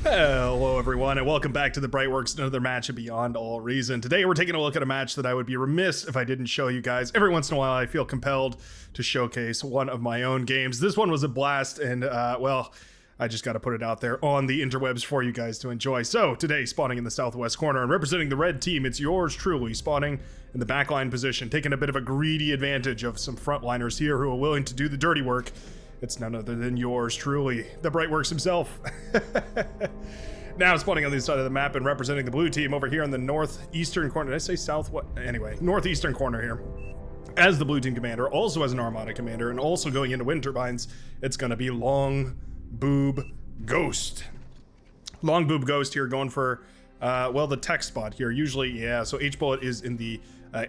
Hello everyone and welcome back to the Brightworks, another match of Beyond All Reason. Today we're taking a look at a match that I would be remiss if I didn't show you guys. Every once in a while I feel compelled to showcase one of my own games. This one was a blast and well, I just got to put it out there on the interwebs for you guys to enjoy. So today, spawning in the southwest corner and representing the red team, it's yours truly, spawning in the backline position, taking a bit of a greedy advantage of some frontliners here who are willing to do the dirty work. It's none other than yours truly, the Brightworks himself. Now spawning on the side of the map and representing the blue team over here in the northeastern corner. Did I say southwest? Anyway, northeastern corner here. As the blue team commander, also as an armada commander, and also going into wind turbines, it's going to be Long Boob Ghost. Long Boob Ghost here going for, well, the tech spot here. Usually, yeah, so H-Bullet is in the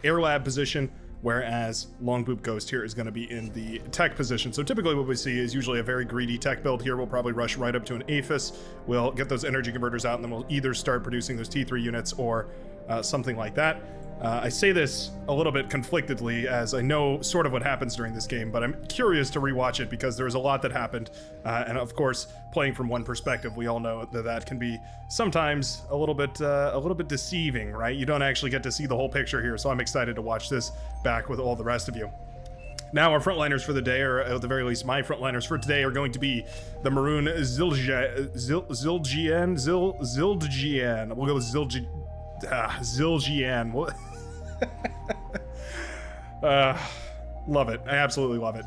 air lab position, whereas Long Boob Ghost here is going to be in the tech position. So typically what we see is usually a very greedy tech build here. We'll probably rush right up to an APHIS. We'll get those energy converters out, and then we'll either start producing those T3 units or something like that. I say this a little bit conflictedly, as I know sort of what happens during this game, but I'm curious to rewatch it because there was a lot that happened. And of course, playing from one perspective, we all know that that can be sometimes a little bit deceiving, right? You don't actually get to see the whole picture here, so I'm excited to watch this back with all the rest of you. Now, our frontliners for the day, or at the very least, my frontliners for today, are going to be the Maroon Zildjian. We'll go with Zildjian. Love it. I absolutely love it.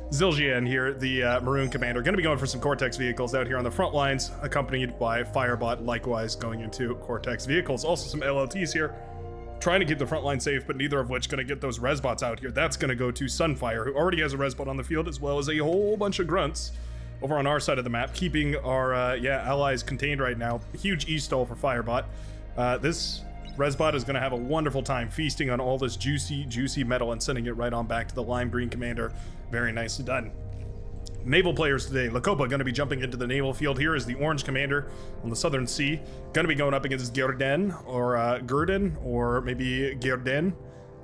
Zildjian here, the Maroon Commander, going to be going for some Cortex vehicles out here on the front lines, accompanied by Firebot, likewise going into Cortex vehicles. Also some LLTs here, trying to keep the front line safe, but neither of which going to get those Resbots out here. That's going to go to Sunfire, who already has a Resbot on the field, as well as a whole bunch of Grunts over on our side of the map, keeping our allies contained right now. Huge E-stall for Firebot. This Resbot is going to have a wonderful time feasting on all this juicy metal and sending it right on back to the lime green commander. Very nicely done. Naval players today. Lacopa going to be jumping into the naval field here as the orange commander on the southern sea. Going to be going up against Gerdin or maybe Gerdin.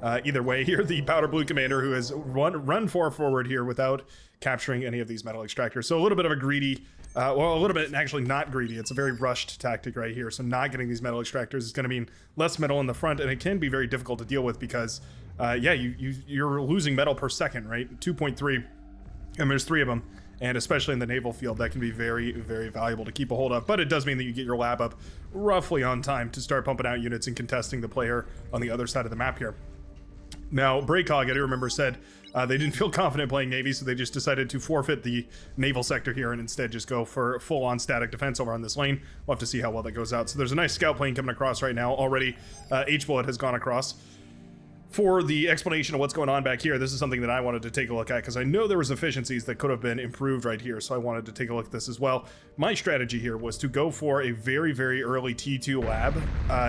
Either way here, the powder blue commander who has run forward here without capturing any of these metal extractors. So a little bit of a greedy, well, a little bit actually not greedy. It's a very rushed tactic right here. So not getting these metal extractors is going to mean less metal in the front, and it can be very difficult to deal with because, yeah, you're losing metal per second, right? 2.3, and there's 3 of them. And especially in the naval field, that can be very, very valuable to keep a hold of. But it does mean that you get your lab up roughly on time to start pumping out units and contesting the player on the other side of the map here. Now, Braycog, I do remember, said they didn't feel confident playing Navy, so they just decided to forfeit the naval sector here and instead just go for full-on static defense over on this lane. We'll have to see how well that goes out. So there's a nice scout plane coming across right now. Already, H-Bullet has gone across. For the explanation of what's going on back here, this is something that I wanted to take a look at because I know there was efficiencies that could have been improved right here, so I wanted to take a look at this as well. My strategy here was to go for a very, very early T2 lab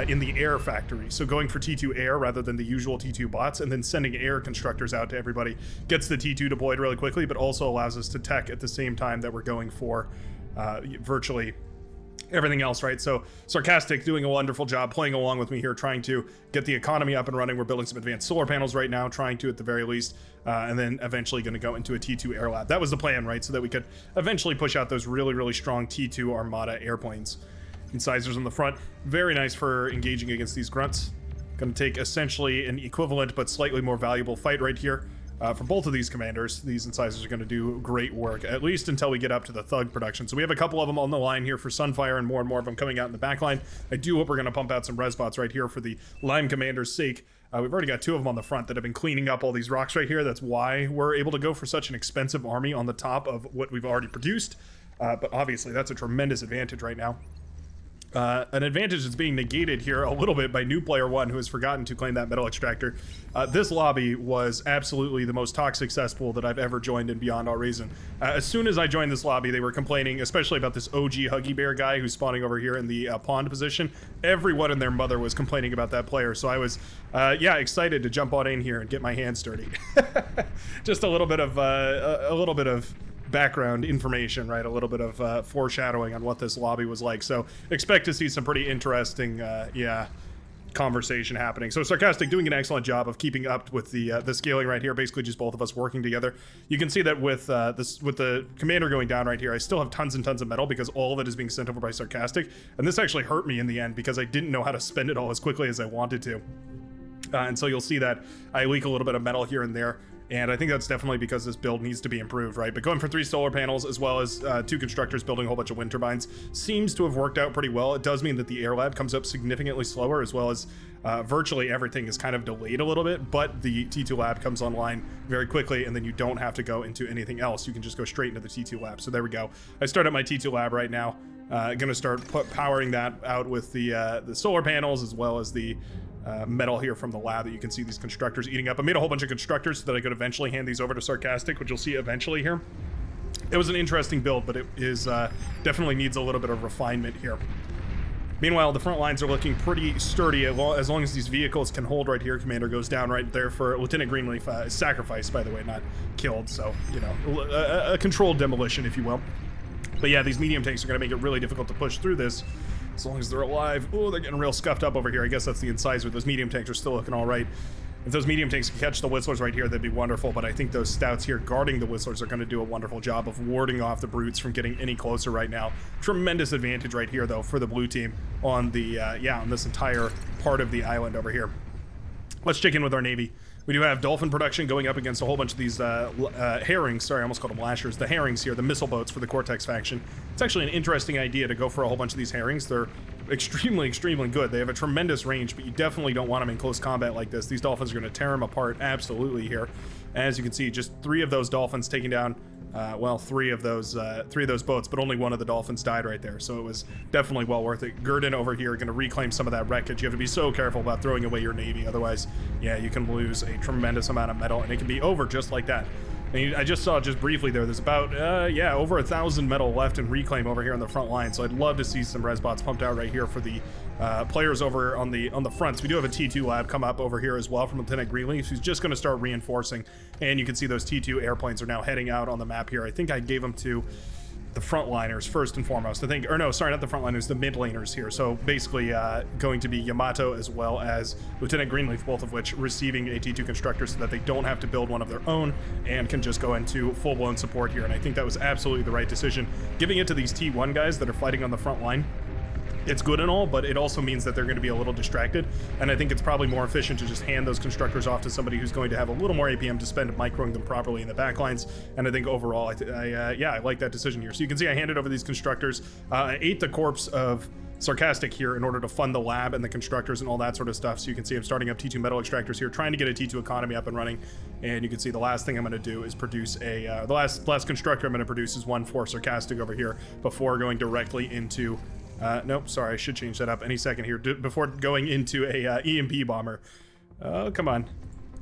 in the air factory. So going for T2 air rather than the usual T2 bots, and then sending air constructors out to everybody. Gets the T2 deployed really quickly, but also allows us to tech at the same time that we're going for virtually everything else, right? So Sarcastic doing a wonderful job playing along with me here, trying to get the economy up and running. We're building some advanced solar panels right now, trying to at the very least, and then eventually going to go into a T2 air lab. That was the plan, right? So that we could eventually push out those really, really strong T2 Armada airplanes. Incisors on the front, very nice for engaging against these Grunts. Going to take essentially an equivalent but slightly more valuable fight right here. For both of these commanders, these incisors are going to do great work, at least until we get up to the Thug production. So we have a couple of them on the line here for Sunfire and more of them coming out in the back line. I do hope we're going to pump out some Resbots right here for the Lime Commander's sake. We've already got 2 of them on the front that have been cleaning up all these rocks right here. That's why we're able to go for such an expensive army on the top of what we've already produced. But obviously, that's a tremendous advantage right now. An advantage that's being negated here a little bit by new player 1 who has forgotten to claim that metal extractor. This lobby was absolutely the most toxic cesspool that I've ever joined in Beyond All Reason. As soon as I joined this lobby, they were complaining, especially about this OG Huggy Bear guy who's spawning over here in the pond position. Everyone and their mother was complaining about that player, so I was, yeah, excited to jump on in here and get my hands dirty. Just a little bit of background information, right? A little bit of foreshadowing on what this lobby was like. So expect to see some pretty interesting, yeah, conversation happening. So Sarcastic doing an excellent job of keeping up with the scaling right here, basically just both of us working together. You can see that with with the commander going down right here, I still have tons and tons of metal because all of it is being sent over by Sarcastic, and this actually hurt me in the end because I didn't know how to spend it all as quickly as I wanted to. And so you'll see that I leak a little bit of metal here and there, and I think that's definitely because this build needs to be improved, right? But going for 3 solar panels as well as 2 constructors building a whole bunch of wind turbines seems to have worked out pretty well. It does mean that the air lab comes up significantly slower, as well as virtually everything is kind of delayed a little bit, but the T2 lab comes online very quickly, and then you don't have to go into anything else. You can just go straight into the T2 lab. So there we go. I start up my T2 lab right now. Gonna start powering that out with the solar panels as well as the metal here from the lab that you can see these constructors eating up. I made a whole bunch of constructors so that I could eventually hand these over to Sarcastic, which you'll see eventually here. It was an interesting build, but it is definitely needs a little bit of refinement here. Meanwhile, the front lines are looking pretty sturdy as long as these vehicles can hold right here. Commander goes down right there for Lieutenant Greenleaf, sacrificed, by the way, not killed. So, you know, a controlled demolition, if you will. But yeah, these medium tanks are going to make it really difficult to push through this as long as they're alive. Oh, they're getting real scuffed up over here. I guess that's the incisor. Those medium tanks are still looking all right. If those medium tanks can catch the whistlers right here, that'd be wonderful, but I think those stouts here guarding the whistlers are going to do a wonderful job of warding off the brutes from getting any closer right now. Tremendous advantage right here, though, for the blue team on the, on this entire part of the island over here. Let's check in with our Navy. We do have dolphin production going up against a whole bunch of these herrings. Sorry, I almost called them lashers. The herrings here, the missile boats for the Cortex faction. It's actually an interesting idea to go for a whole bunch of these herrings. They're extremely, extremely good. They have a tremendous range, but you definitely don't want them in close combat like this. These dolphins are going to tear them apart absolutely here. As you can see, just 3 of those dolphins taking down, well, 3 of those boats, but only 1 of the dolphins died right there. So it was definitely well worth it. Gurdon over here going to reclaim some of that wreckage. You have to be so careful about throwing away your Navy. Otherwise, yeah, you can lose a tremendous amount of metal, and it can be over just like that. And I just saw just briefly there's about, over 1,000 metal left in reclaim over here on the front line. So I'd love to see some resbots pumped out right here for the players over on the fronts. We do have a T2 lab come up over here as well from Lieutenant Greenleaf, who's just going to start reinforcing. And you can see those T2 airplanes are now heading out on the map here. I think I gave them to the frontliners first and foremost. I think, or no, sorry, not the frontliners, the mid laners here. So basically going to be Yamato as well as Lieutenant Greenleaf, both of which receiving a T2 constructor so that they don't have to build one of their own and can just go into full-blown support here. And I think that was absolutely the right decision. Giving it to these T1 guys that are fighting on the front line, it's good and all, but it also means that they're going to be a little distracted, and I think it's probably more efficient to just hand those constructors off to somebody who's going to have a little more APM to spend microing them properly in the backlines. And I think overall, I like that decision here. So you can see I handed over these constructors. I ate the corpse of Sarcastic here in order to fund the lab and the constructors and all that sort of stuff. So you can see I'm starting up T2 metal extractors here, trying to get a T2 economy up and running. And you can see the last thing I'm going to do is produce a, the last constructor I'm going to produce is one for Sarcastic over here before going directly into nope, sorry, I should change that up any second here before going into a EMP bomber. Oh, come on.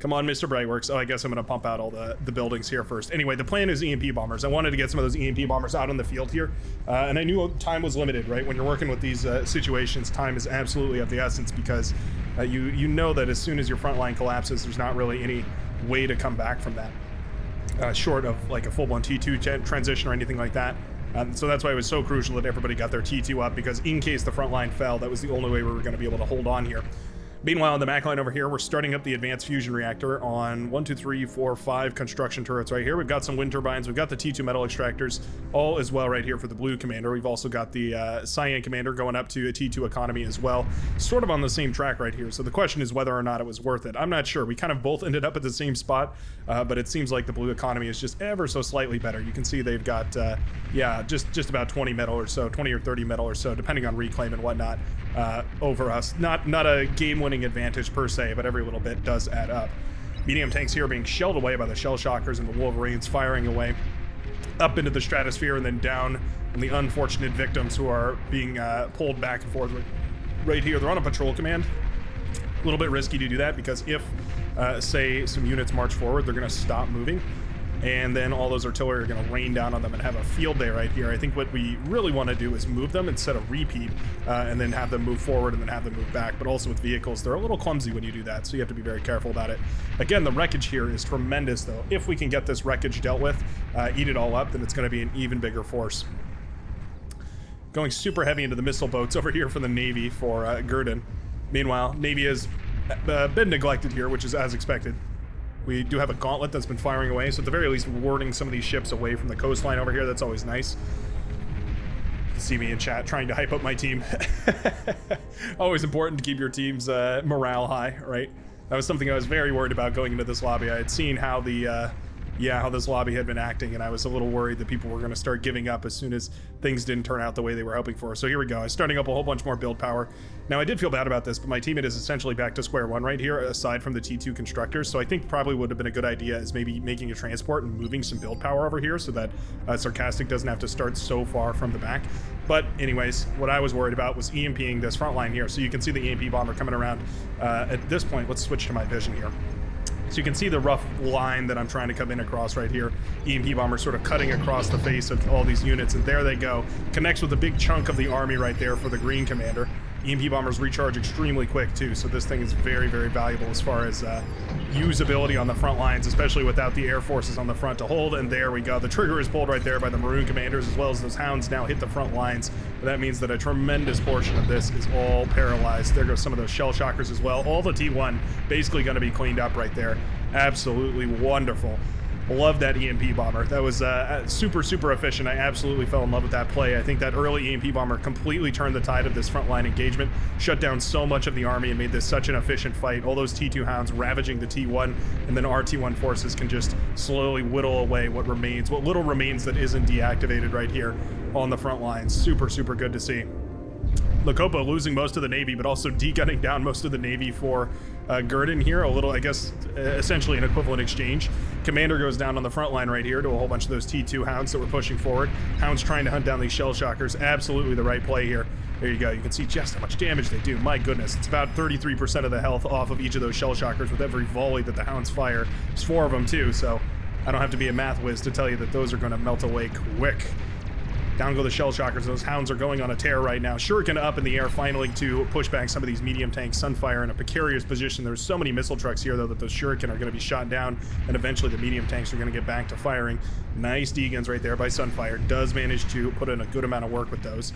Come on, Mr. Brightworks. Oh, I guess I'm going to pump out all the buildings here first. Anyway, the plan is EMP bombers. I wanted to get some of those EMP bombers out on the field here. And I knew time was limited, right? When you're working with these situations, time is absolutely of the essence because you know that as soon as your front line collapses, there's not really any way to come back from that. Short of like a full-blown T2 transition or anything like that. So that's why it was so crucial that everybody got their T2 up, because in case the front line fell, that was the only way we were going to be able to hold on here. Meanwhile, on the back line over here, we're starting up the advanced fusion reactor on 1, 2, 3, 4, 5 construction turrets right here. We've got some wind turbines. We've got the T2 metal extractors, all as well right here for the blue commander. We've also got the cyan commander going up to a T2 economy as well, sort of on the same track right here. So the question is whether or not it was worth it. I'm not sure. We kind of both ended up at the same spot, but it seems like the blue economy is just ever so slightly better. You can see they've got, just about 20 metal or so, 20 or 30 metal or so, depending on reclaim and whatnot, over us. Not a game-winning advantage per se, but every little bit does add up. Medium tanks here being shelled away by the shell shockers and the Wolverines firing away up into the stratosphere and then down on the unfortunate victims who are being pulled back and forth right here. They're on a patrol command. A little bit risky to do that because if say some units march forward, they're going to stop moving, and then all those artillery are going to rain down on them and have a field day right here. I think what we really want to do is move them instead of repeat, and then have them move forward and then have them move back. But also with vehicles, they're a little clumsy when you do that, so you have to be very careful about it. Again, the wreckage here is tremendous, though. If we can get this wreckage dealt with, eat it all up, then it's going to be an even bigger force. Going super heavy into the missile boats over here for the Navy for Gurdon. Meanwhile, Navy has been neglected here, which is as expected. We do have a gauntlet that's been firing away, so at the very least, warding some of these ships away from the coastline over here. That's always nice. You can see me in chat trying to hype up my team. Always important to keep your team's morale high, right? That was something I was very worried about going into this lobby. I had seen how the how this lobby had been acting, and I was a little worried that people were going to start giving up as soon as things didn't turn out the way they were hoping for. So here we go. I was starting up a whole bunch more build power. Now, I did feel bad about this, but my teammate is essentially back to square one right here, aside from the T2 constructors. So I think probably would have been a good idea is maybe making a transport and moving some build power over here so that Sarcastic doesn't have to start so far from the back. But anyways, what I was worried about was EMPing this front line here. So you can see the EMP bomber coming around. At this point, let's switch to my vision here. So you can see the rough line that I'm trying to come in across right here. EMP bomber sort of cutting across the face of all these units, and there they go. Connects with a big chunk of the army right there for the green commander. EMP bombers recharge extremely quick too, so this thing is very, very valuable as far as usability on the front lines, especially without the air forces on the front to hold. And there we go. The trigger is pulled right there by the Maroon commanders, as well as those hounds now hit the front lines. But that means that a tremendous portion of this is all paralyzed. There goes some of those shell shockers as well. All the T1 basically going to be cleaned up right there. Absolutely wonderful. Love that EMP bomber. That was super, super efficient. I absolutely fell in love with that play. I think that early EMP bomber completely turned the tide of this frontline engagement, shut down so much of the army, and made this such an efficient fight. All those T2 hounds ravaging the T1, and then our T1 forces can just slowly whittle away what remains, what little remains that isn't deactivated right here on the front lines. Super, super good to see. Lacopa losing most of the Navy, but also de-gunning down most of the Navy for Gurdon here. A little, I guess, essentially an equivalent exchange. Commander goes down on the front line right here to a whole bunch of those T2 hounds that were pushing forward. Hounds trying to hunt down these shell shockers. Absolutely the right play here. There you go. You can see just how much damage they do. My goodness. It's about 33% of the health off of each of those shell shockers with every volley that the hounds fire. There's 4 of them too, so I don't have to be a math whiz to tell you that those are going to melt away quick. Down go the shell shockers. Those hounds are going on a tear right now. Shuriken up in the air finally to push back some of these medium tanks. Sunfire in a precarious position. There's so many missile trucks here, though, that those Shuriken are going to be shot down, and eventually the medium tanks are going to get back to firing. Nice D-guns right there by Sunfire. Does manage to put in a good amount of work with those.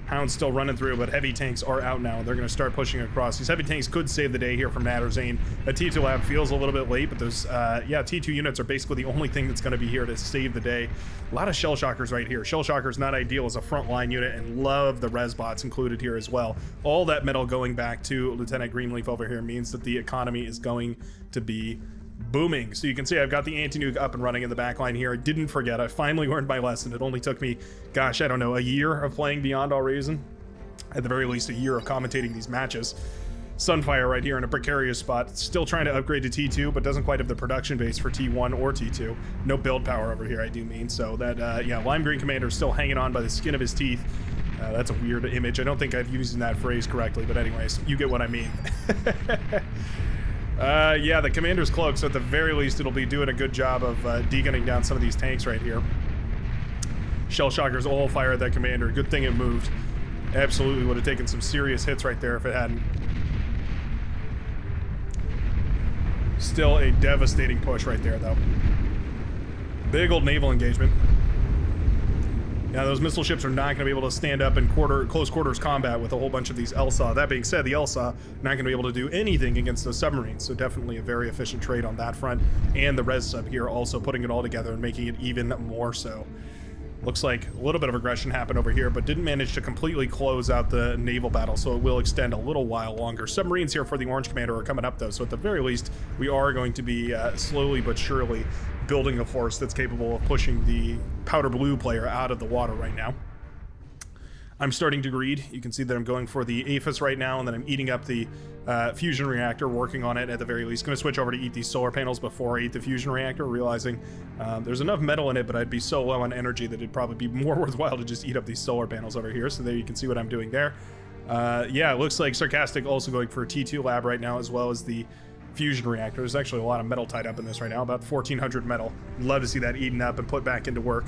Hounds still running through, but heavy tanks are out now. They're going to start pushing across. These heavy tanks could save the day here from Natterzane. The T2 lab feels a little bit late, but those, T2 units are basically the only thing that's going to be here to save the day. A lot of shell shockers right here. Shell shockers not ideal as a frontline unit, and love the res bots included here as well. All that metal going back to Lieutenant Greenleaf over here means that the economy is going to be booming. So you can see I've got the anti-nuke up and running in the backline here. I didn't forget. I finally learned my lesson. It only took me, gosh, I don't know, a year of playing Beyond All Reason. At the very least, a year of commentating these matches. Sunfire right here in a precarious spot. Still trying to upgrade to T2, but doesn't quite have the production base for T1 or T2. No build power over here, I do mean. So that, Lime Green Commander is still hanging on by the skin of his teeth. That's a weird image. I don't think I've used that phrase correctly, but anyways, you get what I mean. The Commander's Cloak, so at the very least it'll be doing a good job of de-gunning down some of these tanks right here. Shell shockers all fire at that Commander. Good thing it moved. Absolutely would have taken some serious hits right there if it hadn't. Still a devastating push right there, though. Big old naval engagement. Now, those missile ships are not going to be able to stand up in close quarters combat with a whole bunch of these LSA. That being said, the LSA not going to be able to do anything against those submarines, so definitely a very efficient trade on that front. And the res sub here also putting it all together and making it even more so. Looks like a little bit of aggression happened over here, but didn't manage to completely close out the naval battle, so it will extend a little while longer. Submarines here for the Orange Commander are coming up, though, so at the very least, we are going to be slowly but surely building a force that's capable of pushing the Powder Blue player out of the water right now. I'm starting to greed. You can see that I'm going for the APHIS right now, and then I'm eating up the fusion reactor, working on it at the very least. Going to switch over to eat these solar panels before I eat the fusion reactor, realizing there's enough metal in it, but I'd be so low on energy that it'd probably be more worthwhile to just eat up these solar panels over here. So there you can see what I'm doing there. It looks like Sarcastic also going for a T2 lab right now, as well as the fusion reactor. There's actually a lot of metal tied up in this right now, about 1,400 metal. Love to see that eaten up and put back into work.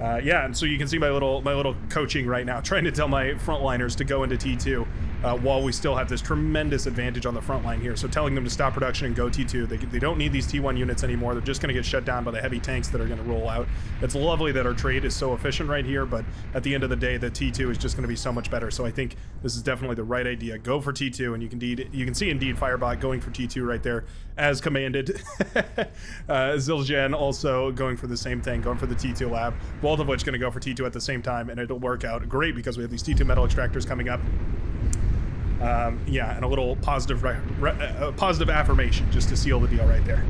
And so you can see my little coaching right now, trying to tell my frontliners to go into T2. while we still have this tremendous advantage on the front line here. So telling them to stop production and go T2. They don't need these T1 units anymore. They're just going to get shut down by the heavy tanks that are going to roll out. It's lovely that our trade is so efficient right here, but at the end of the day, the T2 is just going to be so much better. So I think this is definitely the right idea. Go for T2, and you can see indeed Firebot going for T2 right there as commanded. Zildjian also going for the same thing, going for the T2 lab, both of which going to go for T2 at the same time, and it'll work out great because we have these T2 metal extractors coming up. Yeah, and a little positive affirmation just to seal the deal right there.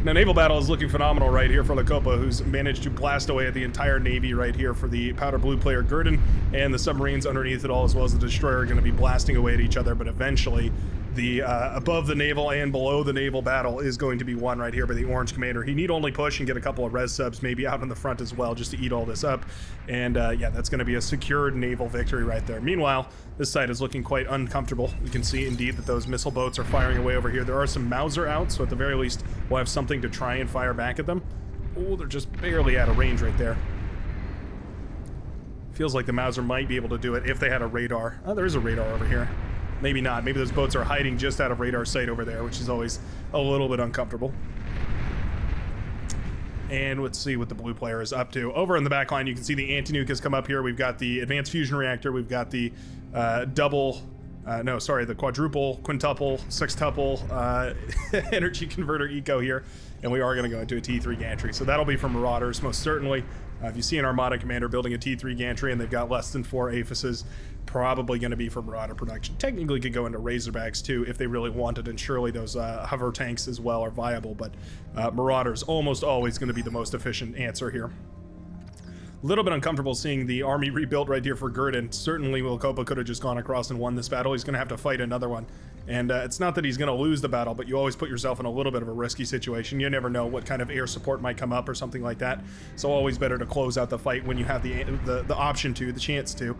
Now, naval battle is looking phenomenal right here for Lacopa, who's managed to blast away at the entire Navy right here for the powder blue player Gurdon, and the submarines underneath it all, as well as the destroyer, are going to be blasting away at each other, but eventually the above the naval and below the naval battle is going to be won right here by the Orange Commander. He need only push and get a couple of res subs maybe out in the front as well just to eat all this up, and yeah, that's going to be a secured naval victory right there. Meanwhile, this side is looking quite uncomfortable. You can see indeed that those missile boats are firing away over here. There are some Mauser out, so at the very least we'll have something to try and fire back at them. Oh, they're just barely out of range right there. Feels like the Mauser might be able to do it if they had a radar. Oh, there is a radar over here. Maybe not. Maybe those boats are hiding just out of radar sight over there, which is always a little bit uncomfortable. And let's see what the blue player is up to. Over in the back line, you can see the anti-nuke has come up here. We've got the advanced fusion reactor. We've got the the quadruple, quintuple, sextuple energy converter eco here. And we are going to go into a T3 gantry. So that'll be from Marauders, most certainly. If you see an Armada commander building a T3 gantry and they've got less than 4 aphises, probably going to be for Marauder production. Technically could go into Razorbacks too if they really wanted, and surely those hover tanks as well are viable, but Marauders almost always going to be the most efficient answer here. A little bit uncomfortable seeing the army rebuilt right here for Gurdon. Certainly Wilcopa could have just gone across and won this battle. He's going to have to fight another one. And it's not that he's going to lose the battle, but you always put yourself in a little bit of a risky situation. You never know what kind of air support might come up or something like that. So always better to close out the fight when you have the option to, the chance to.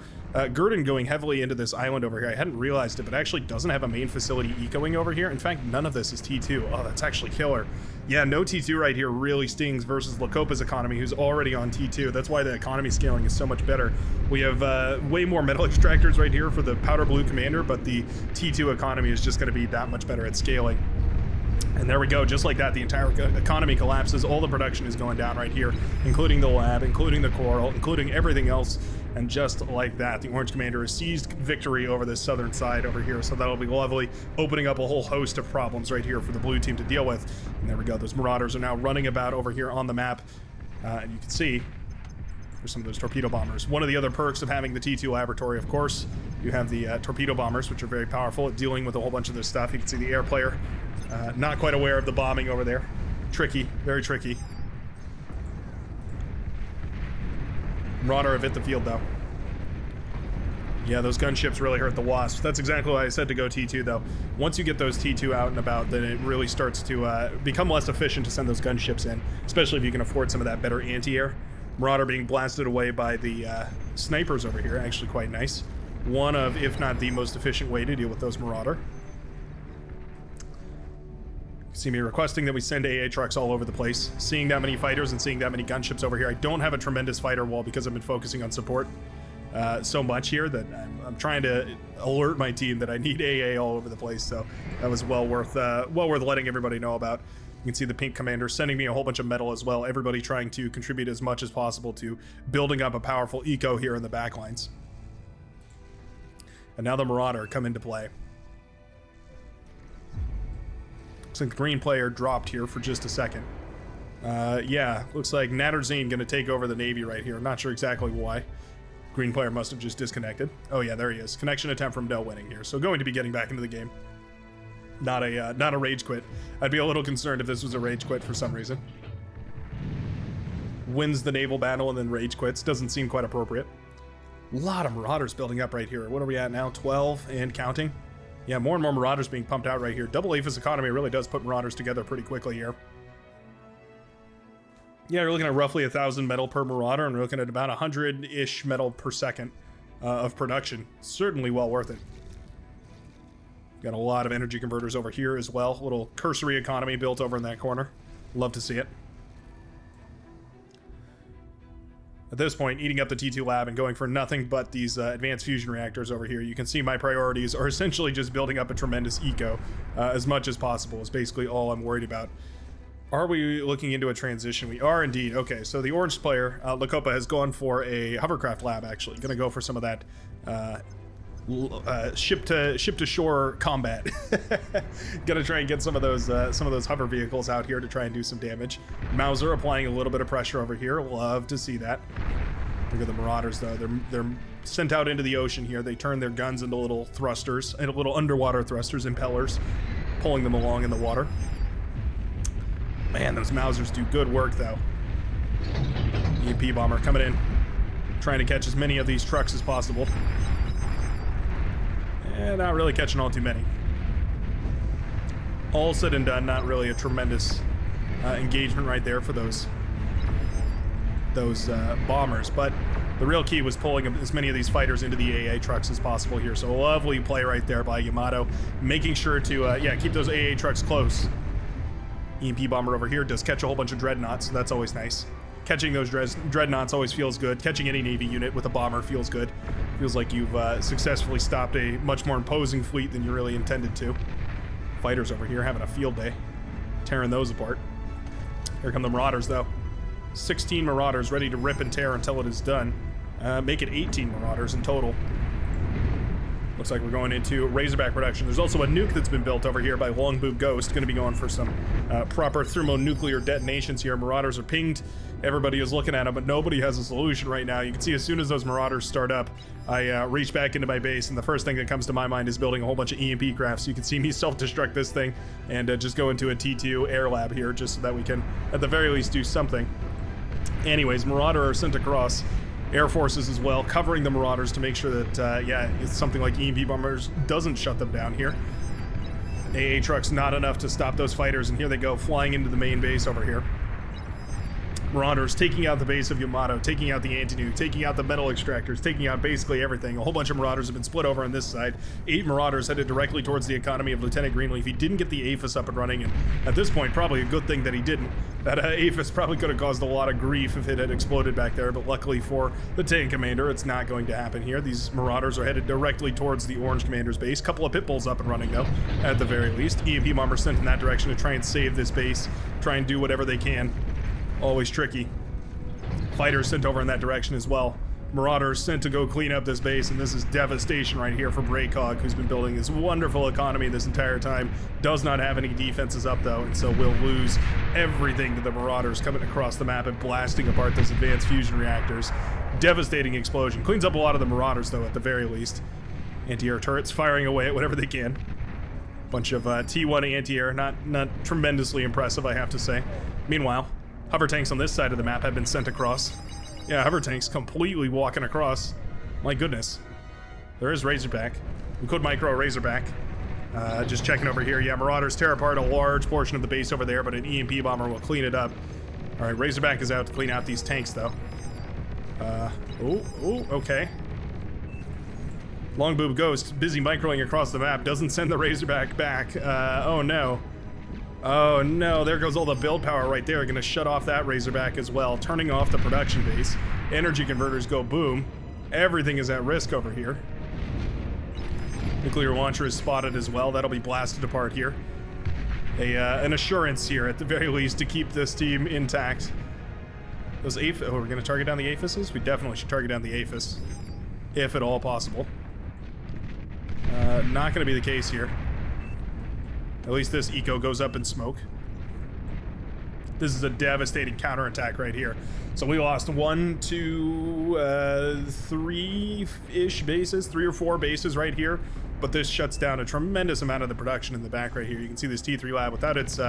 Gurdon going heavily into this island over here. I hadn't realized it, but actually doesn't have a main facility ecoing over here. In fact, none of this is T2. Oh, that's actually killer. Yeah, no T2 right here really stings versus Lacopa's economy, who's already on T2. That's why the economy scaling is so much better. We have way more metal extractors right here for the powder blue commander, but the T2 economy is just going to be that much better at scaling. And there we go, just like that, the entire economy collapses. All the production is going down right here, including the lab, including the coral, including everything else. And just like that, the Orange Commander has seized victory over this southern side over here. So that'll be lovely, opening up a whole host of problems right here for the blue team to deal with. And there we go, those Marauders are now running about over here on the map. And you can see there's some of those torpedo bombers. One of the other perks of having the T2 laboratory, of course, you have the torpedo bombers, which are very powerful at dealing with a whole bunch of this stuff. You can see the air player not quite aware of the bombing over there. Tricky, very tricky. Marauder have hit the field though. Yeah, those gunships really hurt the Wasps. That's exactly why I said to go T2 though. Once you get those T2 out and about, then it really starts to become less efficient to send those gunships in, especially if you can afford some of that better anti-air. Marauder being blasted away by the snipers over here, actually quite nice. One of, if not the most efficient way to deal with those Marauder. See me requesting that we send AA trucks all over the place. Seeing that many fighters and seeing that many gunships over here, I don't have a tremendous fighter wall because I've been focusing on support so much here that I'm trying to alert my team that I need AA all over the place. So that was well worth letting everybody know about. You can see the pink commander sending me a whole bunch of metal as well. Everybody trying to contribute as much as possible to building up a powerful eco here in the backlines. And now the Marauder come into play. Looks like the green player dropped here for just a second. Yeah, looks like Natterzine going to take over the Navy right here. I'm not sure exactly why. Green player must have just disconnected. Oh yeah, there he is. Connection attempt from Dell winning here. So going to be getting back into the game. Not a rage quit. I'd be a little concerned if this was a rage quit for some reason. Wins the naval battle and then rage quits. Doesn't seem quite appropriate. A lot of Marauders building up right here. What are we at now? 12 and counting. Yeah, more and more Marauders being pumped out right here. Double APHIS economy really does put Marauders together pretty quickly here. Yeah, we're looking at roughly 1,000 metal per Marauder, and we're looking at about 100-ish metal per second of production. Certainly well worth it. Got a lot of energy converters over here as well. A little cursory economy built over in that corner. Love to see it. At this point, eating up the T2 lab and going for nothing but these advanced fusion reactors over here. You can see my priorities are essentially just building up a tremendous eco as much as possible is basically all I'm worried about. Are we looking into a transition? We are indeed. Okay, so the orange player, Lacopa, has gone for a hovercraft lab, actually. Gonna go for some of that ship to shore combat. Gonna try and get some of those hover vehicles out here to try and do some damage. Mauser applying a little bit of pressure over here. Love to see that. Look at the Marauders though. They're sent out into the ocean here. They turn their guns into little thrusters and little underwater thrusters, impellers, pulling them along in the water. Man, those Mausers do good work though. EMP bomber coming in, trying to catch as many of these trucks as possible. And not really catching all too many. All said and done, not really a tremendous engagement right there for those bombers, but the real key was pulling as many of these fighters into the AA trucks as possible here. So a lovely play right there by Yamato, making sure to keep those AA trucks close. EMP bomber over here does catch a whole bunch of dreadnoughts, so that's always nice. Catching those dreadnoughts always feels good. Catching any Navy unit with a bomber feels good. Feels like you've successfully stopped a much more imposing fleet than you really intended to. Fighters over here having a field day, tearing those apart. Here come the Marauders though. 16 Marauders ready to rip and tear until it is done. Make it 18 Marauders in total. Looks like we're going into Razorback production. There's also a nuke that's been built over here by Longboob Ghost. Going to be going for some proper thermonuclear detonations here. Marauders are pinged. Everybody is looking at them, but nobody has a solution right now. You can see as soon as those Marauders start up, I reach back into my base, and the first thing that comes to my mind is building a whole bunch of EMP crafts. You can see me self-destruct this thing and just go into a T2 air lab here just so that we can, at the very least, do something. Anyways, Marauder are sent across. Air forces as well, covering the Marauders to make sure that, it's something like EMP bombers doesn't shut them down here. AA trucks not enough to stop those fighters, and here they go, flying into the main base over here. Marauders taking out the base of Yamato, taking out the anti-nuke, taking out the metal extractors, taking out basically everything. A whole bunch of Marauders have been split over on this side. 8 Marauders headed directly towards the economy of Lieutenant Greenleaf. He didn't get the APHIS up and running, and at this point, probably a good thing that he didn't. That APHIS probably could have caused a lot of grief if it had exploded back there, but luckily for the tank commander, it's not going to happen here. These Marauders are headed directly towards the Orange commander's base. Couple of pit bulls up and running, though, at the very least. EMP bombers sent in that direction to try and save this base, try and do whatever they can. Always tricky. Fighters sent over in that direction as well. Marauders sent to go clean up this base, and this is devastation right here for Braycog, who's been building this wonderful economy this entire time. Does not have any defenses up, though, and so will lose everything to the Marauders coming across the map and blasting apart those advanced fusion reactors. Devastating explosion. Cleans up a lot of the Marauders, though, at the very least. Anti-air turrets firing away at whatever they can. Bunch of T1 anti-air, not tremendously impressive, I have to say. Meanwhile, hover tanks on this side of the map have been sent across. Yeah, hover tanks completely walking across. My goodness. There is Razorback. We could micro Razorback. Just checking over here. Yeah, Marauders tear apart a large portion of the base over there, but an EMP bomber will clean it up. All right, Razorback is out to clean out these tanks, though. Okay. Longboob Ghost, busy microing across the map, doesn't send the Razorback back. Oh no. Oh no, there goes all the build power right there. Gonna shut off that Razorback as well, turning off the production base. Energy converters go boom. Everything is at risk over here. Nuclear launcher is spotted as well. That'll be blasted apart here. An assurance here, at the very least, to keep this team intact. Those we're gonna target down the APHISes? We definitely should target down the APHIS, if at all possible. Not gonna be the case here. At least this eco goes up in smoke. This is a devastating counterattack right here. So we lost 1, 2, 3-ish bases, 3 or 4 bases right here. But this shuts down a tremendous amount of the production in the back right here. You can see this T3 lab without its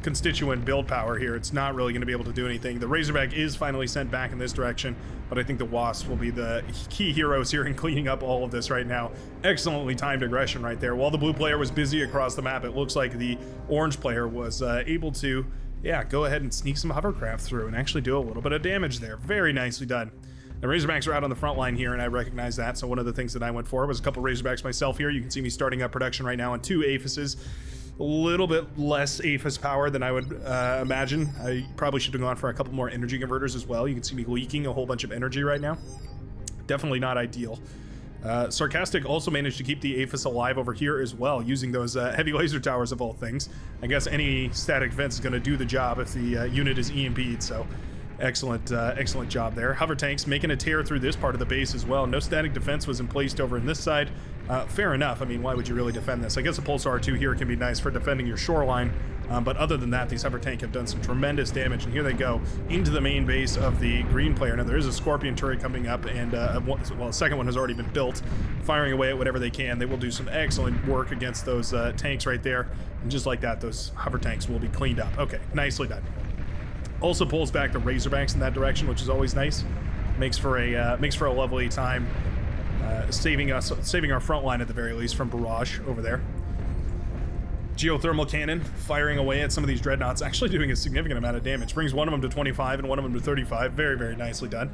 constituent build power here. It's not really going to be able to do anything. The Razorback is finally sent back in this direction, but I think the Wasps will be the key heroes here in cleaning up all of this right now. Excellently timed aggression right there. While the blue player was busy across the map, it looks like the orange player was able to, go ahead and sneak some hovercraft through and actually do a little bit of damage there. Very nicely done. The Razorbacks are out on the front line here, and I recognize that, so one of the things that I went for was a couple Razorbacks myself here. You can see me starting up production right now on 2 APHISes. A little bit less APHIS power than I would imagine. I probably should have gone for a couple more energy converters as well. You can see me leaking a whole bunch of energy right now. Definitely not ideal. Sarcastic also managed to keep the APHIS alive over here as well, using those heavy laser towers of all things. I guess any static defense is going to do the job if the unit is EMP'd, so excellent job there. Hover tanks making a tear through this part of the base as well. No static defense was in place over in this side. Fair enough. I mean, why would you really defend this? I guess a Pulsar 2 here can be nice for defending your shoreline, but other than that, these hover tank have done some tremendous damage, and here they go into the main base of the green player. Now, there is a Scorpion turret coming up, and well, the second one has already been built, firing away at whatever they can. They will do some excellent work against those tanks right there, and just like that, those hover tanks will be cleaned up. Okay, nicely done. Also pulls back the Razorbacks in that direction, which is always nice. Makes for a lovely time, saving our front line at the very least from barrage over there. Geothermal cannon firing away at some of these dreadnoughts, actually doing a significant amount of damage. Brings one of them to 25 and one of them to 35. Very, very nicely done.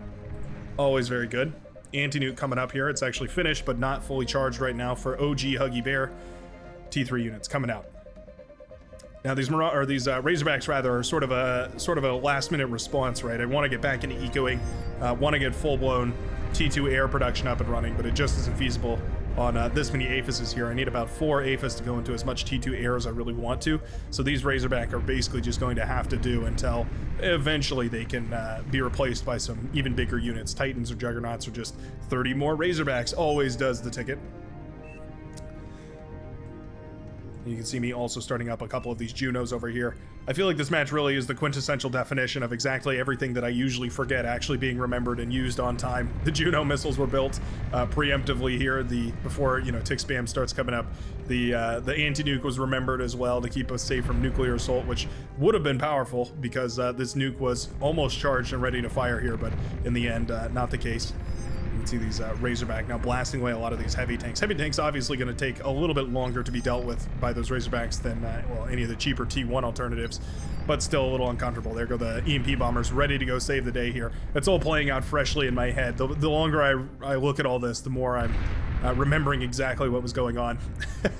Always very good. Anti-nuke coming up here. It's actually finished, but not fully charged right now for OG Huggy Bear. T3 units coming out. Now these Razorbacks rather are sort of a last-minute response, right? I want to get back into ecoing, want to get full-blown T2 air production up and running, but it just isn't feasible on this many APHISes here. I need about 4 APHIS to go into as much T2 air as I really want to. So these Razorback are basically just going to have to do until eventually they can be replaced by some even bigger units. Titans or Juggernauts or just 30 more Razorbacks always does the ticket. You can see me also starting up a couple of these Junos over here. I feel like this match really is the quintessential definition of exactly everything that I usually forget actually being remembered and used on time. The Juno missiles were built preemptively here before tick spam starts coming up. The anti-nuke was remembered as well to keep us safe from nuclear assault, which would have been powerful because this nuke was almost charged and ready to fire here, but in the end, not the case. You can see these Razorback now blasting away a lot of these heavy tanks. Heavy tanks obviously going to take a little bit longer to be dealt with by those Razorbacks than any of the cheaper T1 alternatives, but still a little uncomfortable. There go the EMP bombers ready to go save the day here. It's all playing out freshly in my head. The longer I look at all this, the more I'm remembering exactly what was going on.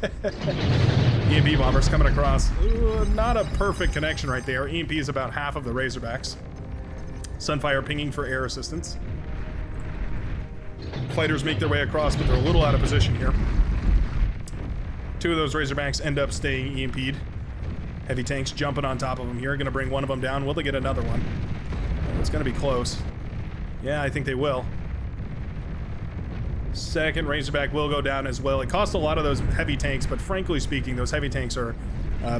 EMP bombers coming across. Ooh, not a perfect connection right there. EMP is about half of the Razorbacks. Sunfire pinging for air assistance. Fighters make their way across, but they're a little out of position here. 2 of those Razorbacks end up staying EMP'd. Heavy tanks jumping on top of them here. Going to bring one of them down. Will they get another one? It's going to be close. Yeah, I think they will. Second Razorback will go down as well. It costs a lot of those heavy tanks, but frankly speaking, those heavy tanks are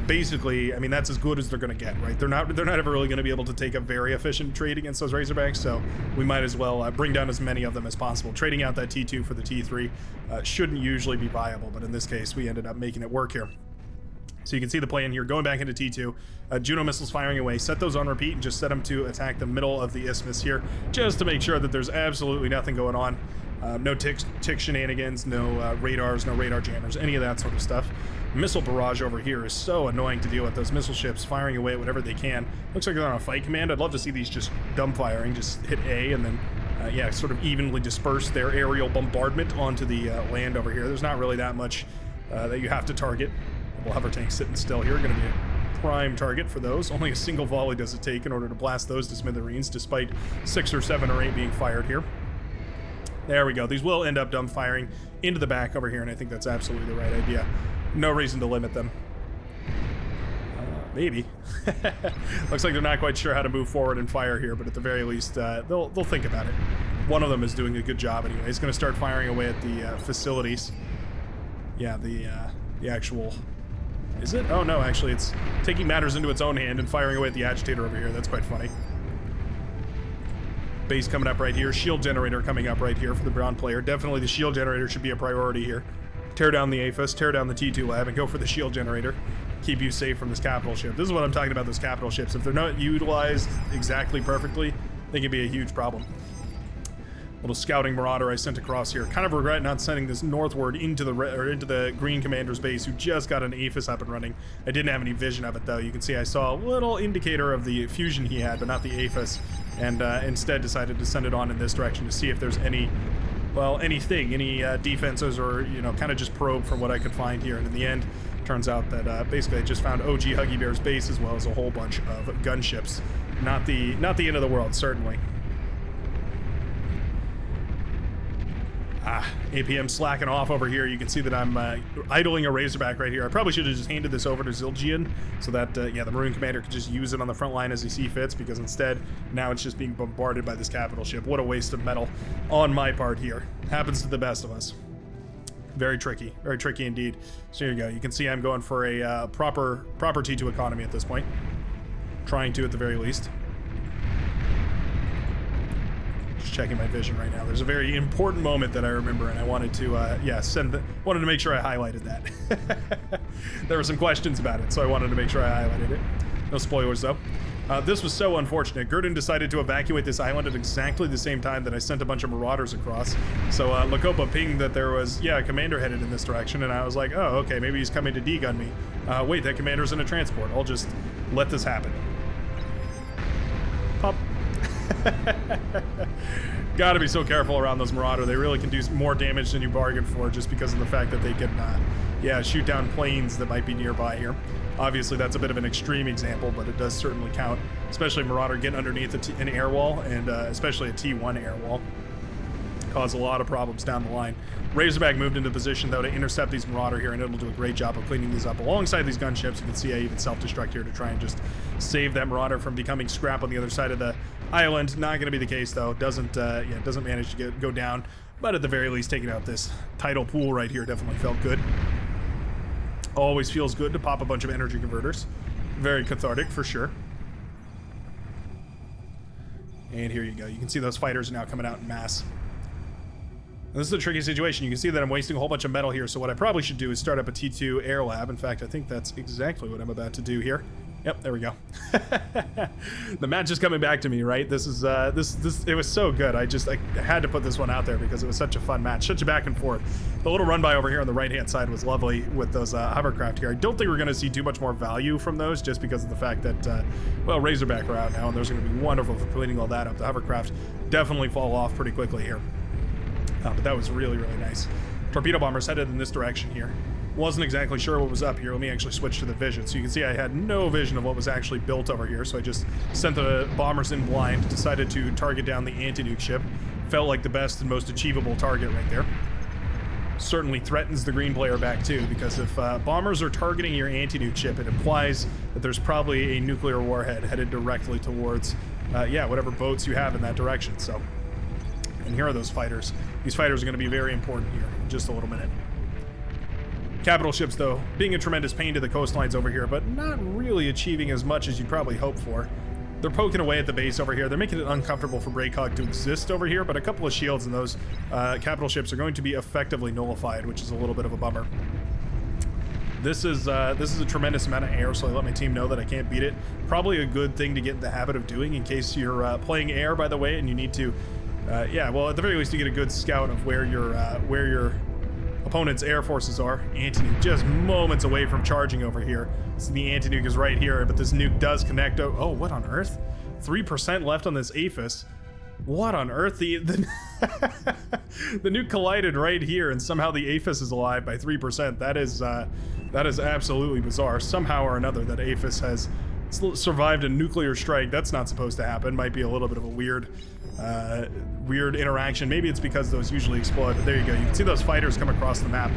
basically, I mean, that's as good as they're going to get, right? They're not ever really going to be able to take a very efficient trade against those Razorbacks, so we might as well bring down as many of them as possible. Trading out that T2 for the T3 shouldn't usually be viable, but in this case, we ended up making it work here. So you can see the plan here, going back into T2, Juno missiles firing away, set those on repeat and just set them to attack the middle of the isthmus here, just to make sure that there's absolutely nothing going on. No tick shenanigans, no radars, no radar jammers, any of that sort of stuff. Missile barrage over here is so annoying to deal with. Those missile ships firing away at whatever they can. Looks like they're on a fight command. I'd love to see these just dumb firing, just hit A and then sort of evenly disperse their aerial bombardment onto the land over here. There's not really that much that you have to target. We'll have our tanks sitting still here. Going to be a prime target for those. Only a single volley does it take in order to blast those to smithereens, despite 6 or 7 or 8 being fired here. There we go. These will end up dumb firing into the back over here, and I think that's absolutely the right idea. No reason to limit them. Maybe. Looks like they're not quite sure how to move forward and fire here, but at the very least, they'll think about it. One of them is doing a good job anyway. He's going to start firing away at the facilities. Yeah, the actual... Is it? Oh no, actually it's taking matters into its own hand and firing away at the agitator over here. That's quite funny. Base coming up right here. Shield generator coming up right here for the brown player. Definitely the shield generator should be a priority here. Tear down the APHIS, tear down the T2 lab, and go for the shield generator. Keep you safe from this capital ship. This is what I'm talking about, those capital ships. If they're not utilized exactly perfectly, they can be a huge problem. Little scouting marauder I sent across here. Kind of regret not sending this northward into the green commander's base, who just got an APHIS up and running. I didn't have any vision of it though. You can see I saw a little indicator of the fusion he had, but not the APHIS, and instead decided to send it on in this direction to see if there's any well, anything, any defenses, or, you know, kind of just probe from what I could find here. And in the end, turns out that basically I just found OG Huggy Bear's base as well as a whole bunch of gunships. Not the end of the world, certainly. APM slacking off over here. You can see that I'm idling a Razorback right here. I probably should have just handed this over to Zildjian so that, yeah, the Maroon Commander could just use it on the front line as he see fits, because instead, now it's just being bombarded by this capital ship. What a waste of metal on my part here. Happens to the best of us. Very tricky indeed. So here you go. You can see I'm going for a proper T2 economy at this point. Trying to, at the very least. Just checking my vision right now. There's a very important moment that I remember, and I wanted to, yeah, wanted to make sure I highlighted that. There were some questions about it, so I wanted to make sure I highlighted it. No spoilers, though. This was so unfortunate. Gurdon decided to evacuate this island at exactly the same time that I sent a bunch of marauders across. So Lacopa pinged that there was, yeah, a commander headed in this direction, and I was like, oh, okay, maybe he's coming to degun me. Wait, that commander's in a transport. I'll just let this happen. Pop. Gotta be so careful around those Marauder. They really can do more damage than you bargained for, just because of the fact that they can, yeah, shoot down planes that might be nearby here. Obviously, that's a bit of an extreme example, but it does certainly count, especially Marauder getting underneath an air wall, and especially a T1 air wall. Cause a lot of problems down the line. Razorback moved into position, though, to intercept these Marauder here, and it'll do a great job of cleaning these up alongside these gunships. You can see I even self-destruct here to try and just save that Marauder from becoming scrap on the other side of the island. Not going to be the case, though. Doesn't manage to go down, but at the very least, taking out this tidal pool right here definitely felt good. Always feels good to pop a bunch of energy converters. Very cathartic, for sure. And here you go. You can see those fighters are now coming out in mass. This is a tricky situation. You can see that I'm wasting a whole bunch of metal here, so what I probably should do is start up a T2 air lab. In fact, I think that's exactly what I'm about to do here. Yep, there we go. The match is coming back to me, right? This is it was so good. I had to put this one out there because it was such a fun match, such a back and forth. The little run by over here on the right-hand side was lovely with those hovercraft here. I don't think we're going to see too much more value from those, just because of the fact that, well, Razorback are out now, and those are going to be wonderful for cleaning all that up. The hovercraft definitely fall off pretty quickly here. But that was really, really nice. Torpedo bombers headed in this direction here. Wasn't exactly sure what was up here. Let me actually switch to the vision. So you can see I had no vision of what was actually built over here, so I just sent the bombers in blind, decided to target down the anti-nuke ship. Felt like the best and most achievable target right there. Certainly threatens the green player back too, because if bombers are targeting your anti-nuke ship, it implies that there's probably a nuclear warhead headed directly towards, yeah, whatever boats you have in that direction. So, and here are those fighters. These fighters are going to be very important here in just a little minute. Capital ships, though, being a tremendous pain to the coastlines over here, but not really achieving as much as you'd probably hope for. They're poking away at the base over here. They're making it uncomfortable for Breakhawk to exist over here, but a couple of shields in those capital ships are going to be effectively nullified, which is a little bit of a bummer. This is a tremendous amount of air, so I let my team know that I can't beat it. Probably a good thing to get in the habit of doing in case you're playing air, by the way, and you need to, yeah, well, at the very least, you get a good scout of where your opponent's air forces are. Anti-nuke just moments away from charging over here. So the anti-nuke is right here, but this nuke does connect. Oh, what on earth? 3% left on this APHIS. What on earth? The nuke collided right here, and somehow the APHIS is alive by 3%. That is absolutely bizarre. Somehow or another, that APHIS has survived a nuclear strike. That's not supposed to happen. Might be a little bit of a weird interaction. Maybe it's because those usually explode, but there you go. You can see those fighters come across the map,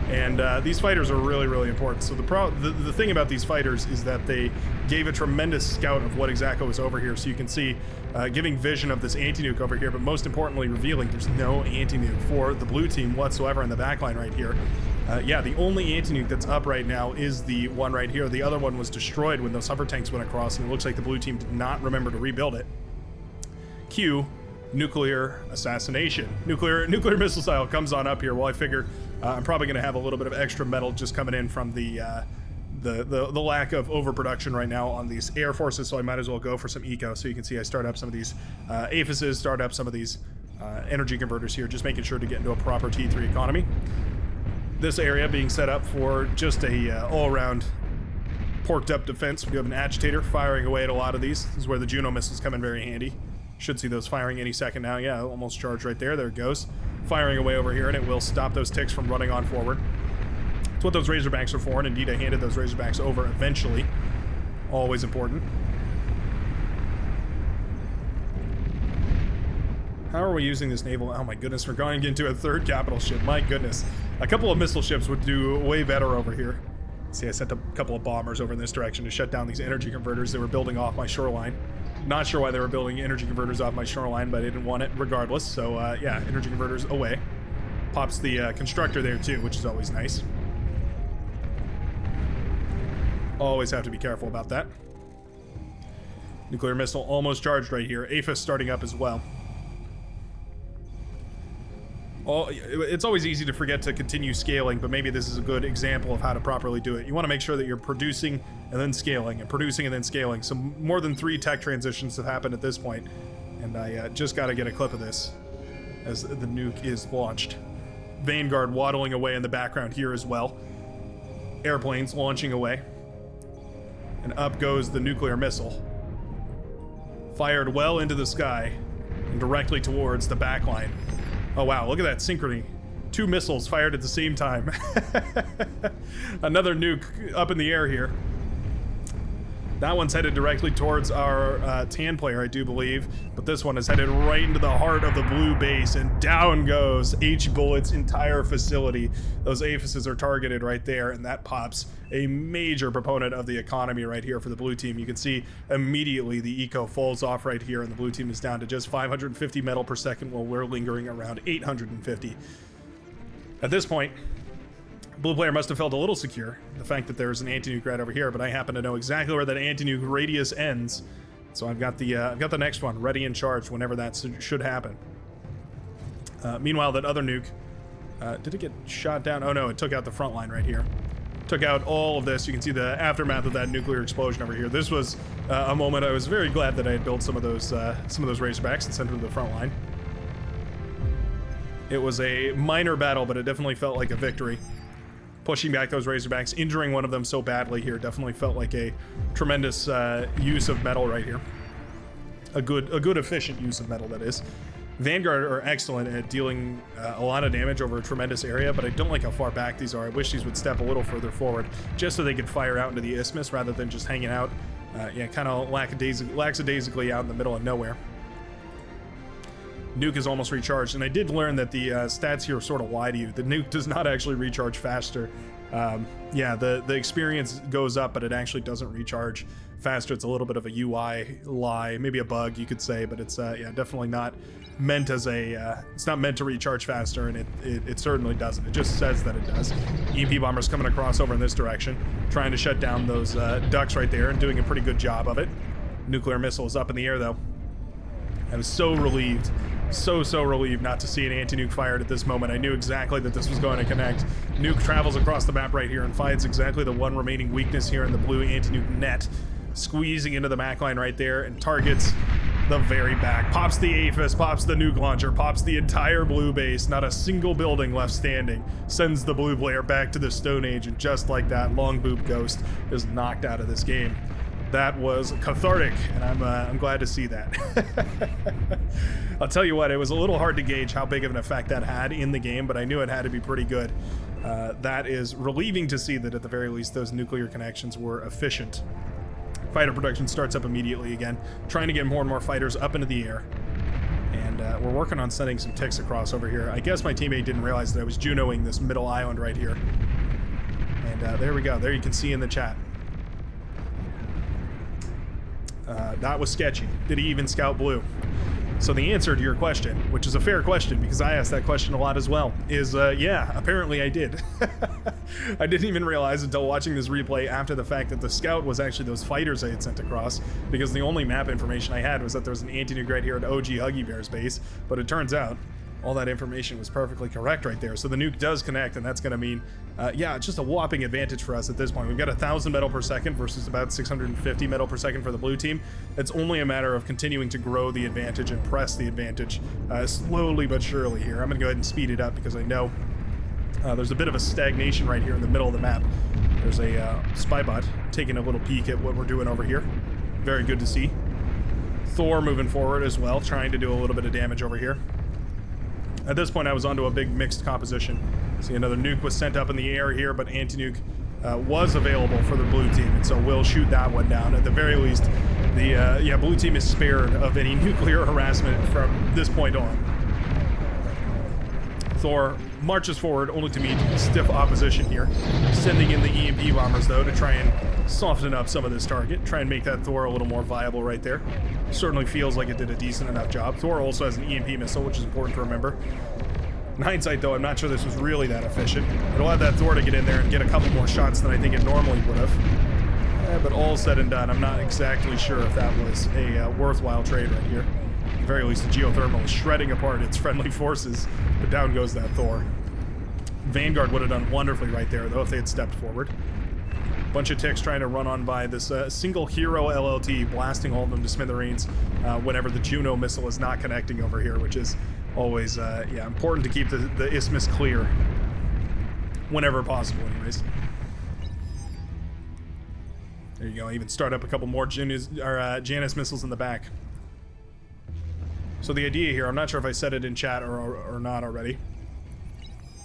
and these fighters are really, really important. So the thing about these fighters is that they gave a tremendous scout of what exactly was over here. So you can see giving vision of this anti-nuke over here, but most importantly revealing there's no anti-nuke for the blue team whatsoever in the backline right here. Yeah, the only anti-nuke that's up right now is the one right here. The other one was destroyed when those hover tanks went across, and it looks like the blue team did not remember to rebuild it. Q, nuclear assassination. Nuclear missile style comes on up here. Well, I figure I'm probably going to have a little bit of extra metal just coming in from the lack of overproduction right now on these air forces, so I might as well go for some eco. So you can see I start up some of these APHISes, start up some of these energy converters here, just making sure to get into a proper T3 economy. This area being set up for just a all-around porked up defense. We do have an agitator firing away at a lot of these. This is where the Juno missiles come in very handy. Should see those firing any second now. Yeah, almost charged right there. There it goes. firing away over here, and it will stop those ticks from running on forward. It's what those Razorbacks are for, and indeed I handed those Razorbacks over eventually. Always important. How are we using this naval? Oh my goodness, we're going into a third capital ship. My goodness. A couple of missile ships would do way better over here. See, I sent a couple of bombers over in this direction to shut down these energy converters they were building off my shoreline. Not sure why they were building energy converters off my shoreline, but I didn't want it regardless. So yeah, energy converters away. Pops the constructor there too, which is always nice. Always have to be careful about that. Nuclear missile almost charged right here. APHIS starting up as well. It's always easy to forget to continue scaling, but maybe this is a good example of how to properly do it. You want to make sure that you're producing and then scaling, and producing and then scaling. So more than 3 tech transitions have happened at this point, and I just got to get a clip of this as the nuke is launched. Vanguard waddling away in the background here as well. Airplanes launching away. And up goes the nuclear missile. Fired well into the sky and directly towards the backline. Oh wow, look at that synchrony. 2 missiles fired at the same time. Another nuke up in the air here. That one's headed directly towards our tan player, I do believe, but this one is headed right into the heart of the blue base, and down goes H-Bullet's entire facility. Those APHISes are targeted right there, and that pops a major proponent of the economy right here for the blue team. You can see immediately the eco falls off right here, and the blue team is down to just 550 metal per second, while we're lingering around 850. At this point, blue player must have felt a little secure, the fact that there's an anti-nuke right over here, but I happen to know exactly where that anti-nuke radius ends, so I've got the next one ready and charged whenever that should happen. Meanwhile, that other nuke, did it get shot down? Oh no, it took out the front line right here. Took out all of this. You can see the aftermath of that nuclear explosion over here. This was a moment I was very glad that I had built some of those Razorbacks and sent them to the front line. It was a minor battle, but it definitely felt like a victory. Pushing back those Razorbacks, injuring one of them so badly here, definitely felt like a tremendous use of metal right here. A good efficient use of metal, that is. Vanguard are excellent at dealing a lot of damage over a tremendous area, but I don't like how far back these are. I wish these would step a little further forward, just so they could fire out into the isthmus rather than just hanging out, yeah, kind of lackadaisically out in the middle of nowhere. Nuke is almost recharged, and I did learn that the stats here sort of lie to you. The nuke does not actually recharge faster. Yeah, the experience goes up, but it actually doesn't recharge faster. It's a little bit of a UI lie, maybe a bug you could say, but it's yeah, definitely not meant as a it's not meant to recharge faster, and it certainly doesn't. It just says that it does. EMP bombers coming across over in this direction, trying to shut down those ducks right there, and doing a pretty good job of it. Nuclear missile is up in the air though. I was so relieved. So relieved not to see an anti-nuke fired at this moment. I knew exactly that this was going to connect. Nuke travels across the map right here and finds exactly the one remaining weakness here in the blue anti-nuke net, squeezing into the back line right there and targets the very back. Pops the APHIS, pops the nuke launcher, pops the entire blue base. Not a single building left standing. Sends the blue player back to the Stone Age, and just like that, Long Boob Ghost is knocked out of this game. That was cathartic, and I'm glad to see that. I'll tell you what, it was a little hard to gauge how big of an effect that had in the game, but I knew it had to be pretty good. That is relieving to see that at the very least those nuclear connections were efficient. Fighter production starts up immediately again, trying to get more and more fighters up into the air. And we're working on sending some ticks across over here. I guess my teammate didn't realize that I was Junoing this middle island right here. And there we go. There you can see in the chat. That was sketchy. Did he even scout blue? So the answer to your question, which is a fair question because I asked that question a lot as well, is yeah, apparently I did. I didn't even realize until watching this replay after the fact that the scout was actually those fighters I had sent across, because the only map information I had was that there was an anti-nuke right here at OG Huggy Bear's base, but it turns out all that information was perfectly correct right there. So the nuke does connect, and that's going to mean, yeah, just a whopping advantage for us at this point. We've got 1,000 metal per second versus about 650 metal per second for the blue team. It's only a matter of continuing to grow the advantage and press the advantage slowly but surely here. I'm going to go ahead and speed it up because I know there's a bit of a stagnation right here in the middle of the map. There's a spy bot taking a little peek at what we're doing over here. Very good to see. Thor moving forward as well, trying to do a little bit of damage over here. At this point, I was onto a big mixed composition. See, another nuke was sent up in the air here, but anti-nuke was available for the blue team, and so we'll shoot that one down. At the very least, the blue team is spared of any nuclear harassment from this point on. Thor marches forward only to meet stiff opposition here, sending in the EMP bombers, though, to try and soften up some of this target, try and make that Thor a little more viable right there. Certainly feels like it did a decent enough job. Thor also has an EMP missile, which is important to remember. In hindsight, though, I'm not sure this was really that efficient. It allowed that Thor to get in there and get a couple more shots than I think it normally would have. But all said and done, I'm not exactly sure if that was a worthwhile trade right here. At the very least, the geothermal is shredding apart its friendly forces, but down goes that Thor. Vanguard would have done wonderfully right there, though, if they had stepped forward. Bunch of ticks trying to run on by this single hero LLT, blasting all of them to smithereens whenever the Juno missile is not connecting over here, which is always important to keep the isthmus clear whenever possible, anyways. There you go. Even start up a couple more Janus missiles in the back. So the idea here, I'm not sure if I said it in chat or not already.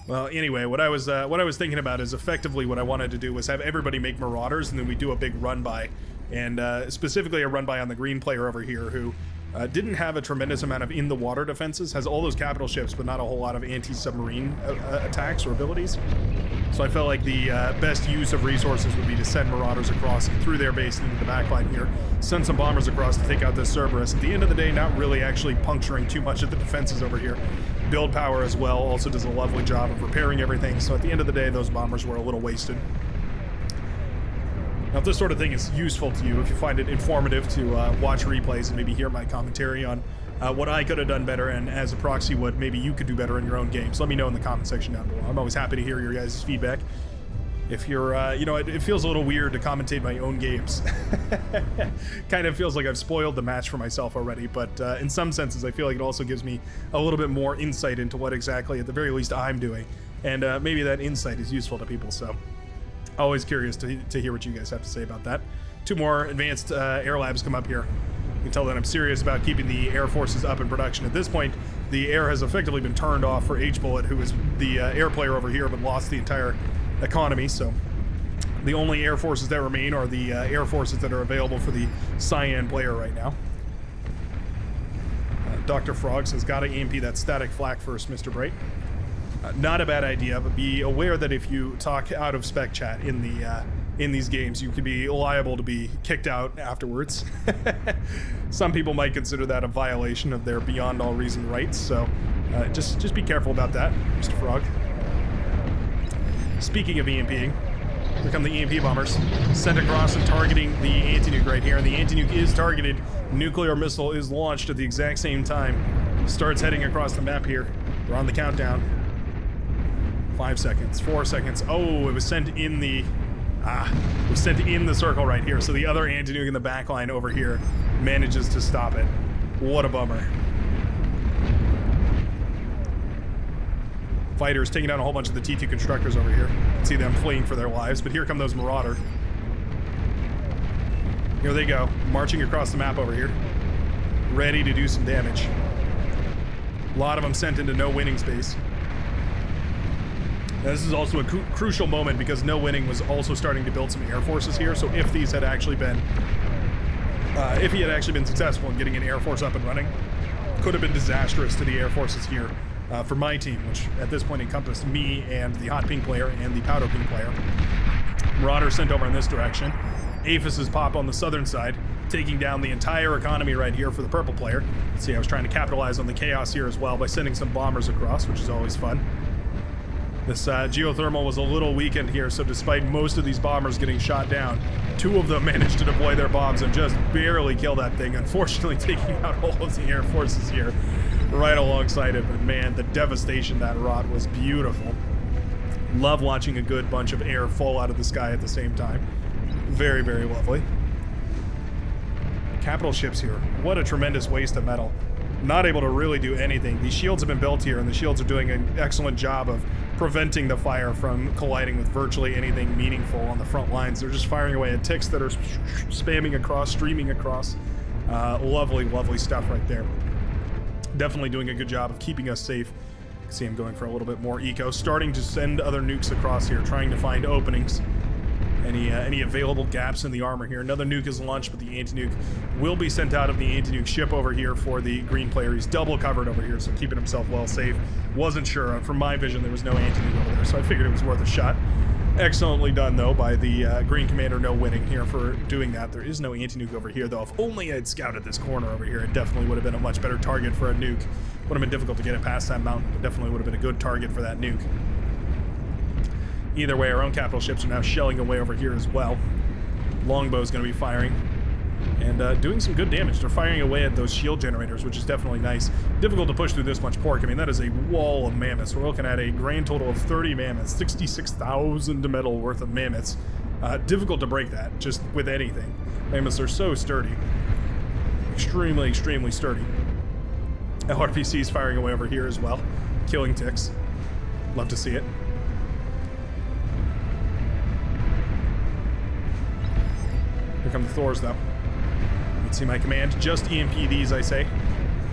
Well, anyway, what I was thinking about is effectively what I wanted to do was have everybody make Marauders, and then we do a big run by, and specifically a run by on the green player over here who didn't have a tremendous amount of in the water defenses, has all those capital ships, but not a whole lot of anti-submarine attacks or abilities. So I felt like the best use of resources would be to send Marauders across through their base into the backline here, send some bombers across to take out this Cerberus. At the end of the day, not really actually puncturing too much of the defenses over here. Build power as well also does a lovely job of repairing everything, so at the end of the day, those bombers were a little wasted. Now, if this sort of thing is useful to you, if you find it informative to watch replays and maybe hear my commentary on what I could have done better, and as a proxy what maybe you could do better in your own games, let me know in the comment section down below. I'm always happy to hear your guys' feedback. If you're, it feels a little weird to commentate my own games. Kind of feels like I've spoiled the match for myself already, but in some senses I feel like it also gives me a little bit more insight into what exactly, at the very least, I'm doing. And maybe that insight is useful to people, so always curious to hear what you guys have to say about that. Two more advanced air labs come up here. You can tell that I'm serious about keeping the air forces up in production. At this point, the air has effectively been turned off for H-Bullet, who is the air player over here, but lost the entire economy, so the only air forces that remain are the air forces that are available for the Cyan player right now. Dr. Frog says, gotta EMP that static flak first, Mr. Bright. Not a bad idea, but be aware that if you talk out of spec chat in these games, you could be liable to be kicked out afterwards. Some people might consider that a violation of their beyond all reason rights, so just be careful about that, Mr. Frog. Speaking of EMPing, here come the EMP bombers, sent across and targeting the anti-nuke right here, and the anti-nuke is targeted. Nuclear missile is launched at the exact same time. Starts heading across the map here. We're on the countdown. 5 seconds, 4 seconds. Oh, it was sent in the circle right here. So the other anti-nuke in the backline over here manages to stop it. What a bummer. Fighters taking down a whole bunch of the T2 constructors over here. You can see them fleeing for their lives, but here come those Marauder. Here they go, marching across the map over here, ready to do some damage. A lot of them sent into no winning space. Now, this is also a crucial moment because no winning was also starting to build some air forces here, so if these had actually been, if he had actually been successful in getting an air force up and running, could have been disastrous to the air forces here. For my team, which at this point encompassed me and the hot pink player and the powder pink player. Marauder sent over in this direction. Aphises pop on the southern side, taking down the entire economy right here for the purple player. See, I was trying to capitalize on the chaos here as well by sending some bombers across, which is always fun. This geothermal was a little weakened here, so despite most of these bombers getting shot down, two of them managed to deploy their bombs and just barely kill that thing, unfortunately taking out all of the air forces here right alongside it. But man, the devastation that wrought was beautiful. Love watching a good bunch of air fall out of the sky at the same time. Very, very lovely. Capital ships here. What a tremendous waste of metal. Not able to really do anything. These shields have been built here, and the shields are doing an excellent job of preventing the fire from colliding with virtually anything meaningful on the front lines. They're just firing away at ticks that are spamming across, streaming across. Lovely, lovely stuff right there. Definitely doing a good job of keeping us safe See him going for a little bit more eco, starting to send other nukes across here, trying to find openings. Any available gaps in the armor here. Another nuke is launched, but the anti-nuke will be sent out of the anti-nuke ship over here for the green player. He's double covered over here, so keeping himself well safe. Wasn't sure. From my vision, there was no anti-nuke over there, so I figured it was worth a shot. Excellently done, though, by the green commander. No winning here for doing that. There is no anti-nuke over here, though. If only I had scouted this corner over here, it definitely would have been a much better target for a nuke. Would have been difficult to get it past that mountain, but definitely would have been a good target for that nuke. Either way, our own capital ships are now shelling away over here as well. Longbow's going to be firing and doing some good damage. They're firing away at those shield generators, which is definitely nice. Difficult to push through this much pork. I mean, that is a wall of mammoths. We're looking at a grand total of 30 mammoths, 66,000 metal worth of mammoths. Difficult to break that, just with anything. Mammoths are so sturdy. Extremely, extremely sturdy. LRPC's firing away over here as well, killing ticks. Love to see it. Here come the Thors, though. Let's see my command. Just EMP these, I say.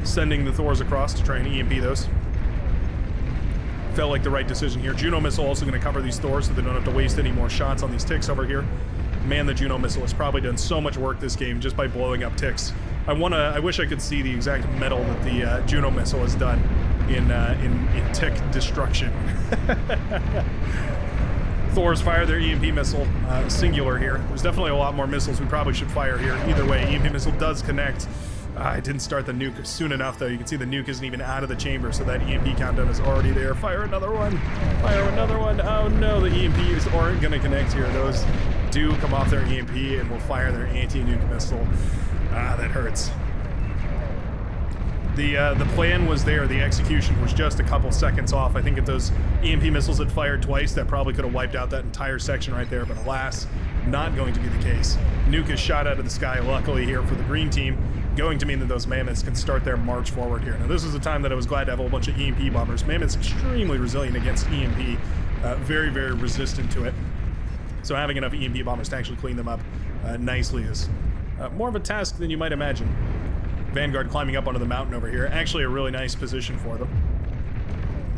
Sending the Thors across to try and EMP those. Felt like the right decision here. Juno missile also going to cover these Thors so they don't have to waste any more shots on these ticks over here. Man, the Juno missile has probably done so much work this game just by blowing up ticks. I wish I could see the exact metal that the Juno missile has done in tick destruction. Thors fire their EMP missile, singular here. There's definitely a lot more missiles we probably should fire here. Either way, EMP missile does connect. I didn't start the nuke soon enough, though. You can see the nuke isn't even out of the chamber, so that EMP countdown is already there. Fire another one. Fire another one. Oh no, the EMPs aren't going to connect here. Those do come off their EMP and will fire their anti-nuke missile. That hurts. The plan was there. The execution was just a couple seconds off. I think if those EMP missiles had fired twice, that probably could have wiped out that entire section right there, but alas, not going to be the case. Nuke is shot out of the sky, luckily here for the green team, going to mean that those mammoths can start their march forward here. Now, this is a time that I was glad to have a whole bunch of EMP bombers. Mammoths extremely resilient against EMP, very, very resistant to it. So having enough EMP bombers to actually clean them up nicely is more of a task than you might imagine. Vanguard climbing up onto the mountain over here. Actually a really nice position for them.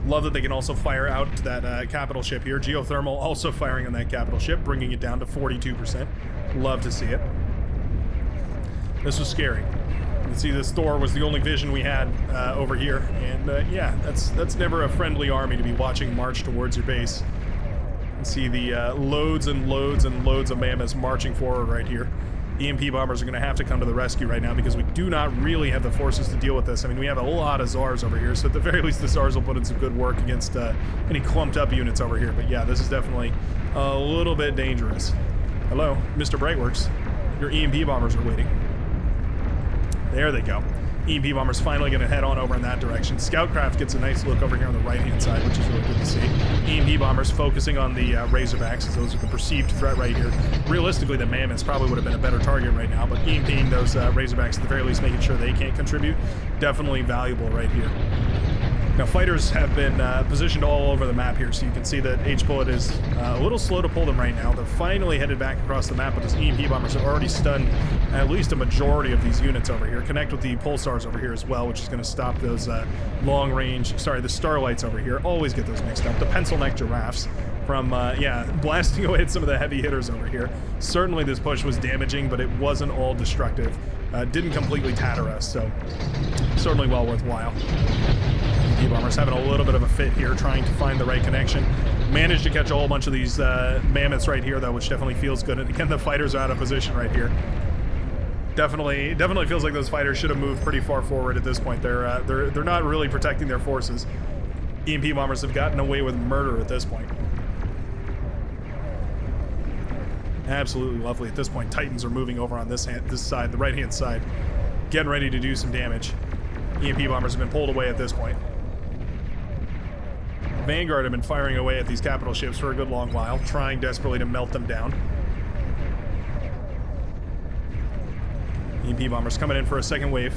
Love that they can also fire out to that capital ship here. Geothermal also firing on that capital ship, bringing it down to 42%. Love to see it. This was scary. You can see this Thor was the only vision we had over here. And yeah, that's never a friendly army to be watching march towards your base. You can see the loads and loads and loads of mammoths marching forward right here. EMP bombers are going to have to come to the rescue right now because we do not really have the forces to deal with this. I mean, we have a lot of Zars over here, so at the very least the Zars will put in some good work against any clumped up units over here. But yeah, this is definitely a little bit dangerous. Hello, Mr. Brightworks. Your EMP bombers are waiting. There they go. EMP bombers finally going to head on over in that direction. Scoutcraft gets a nice look over here on the right-hand side, which is really good to see. EMP bombers focusing on the Razorbacks, as those are the perceived threat right here. Realistically, the Mammoths probably would have been a better target right now, but EMPing those Razorbacks, at the very least making sure they can't contribute, definitely valuable right here. Now, fighters have been positioned all over the map here, so you can see that H-Bullet is a little slow to pull them right now. They're finally headed back across the map, but those EMP bombers have already stunned at least a majority of these units over here. Connect with the Pulsars over here as well, which is going to stop those the Starlights over here. Always get those mixed up. The Pencil Neck Giraffes from, blasting away at some of the heavy hitters over here. Certainly this push was damaging, but it wasn't all destructive. Didn't completely tatter us, so certainly well worthwhile. Bombers having a little bit of a fit here, trying to find the right connection. Managed to catch a whole bunch of these mammoths right here, though, which definitely feels good. And again, the fighters are out of position right here. Definitely feels like those fighters should have moved pretty far forward at this point. They're not really protecting their forces. EMP bombers have gotten away with murder at this point. Absolutely lovely at this point. Titans are moving over on this side, the right-hand side, getting ready to do some damage. EMP bombers have been pulled away at this point. Vanguard have been firing away at these capital ships for a good long while, trying desperately to melt them down. EMP bombers coming in for a second wave.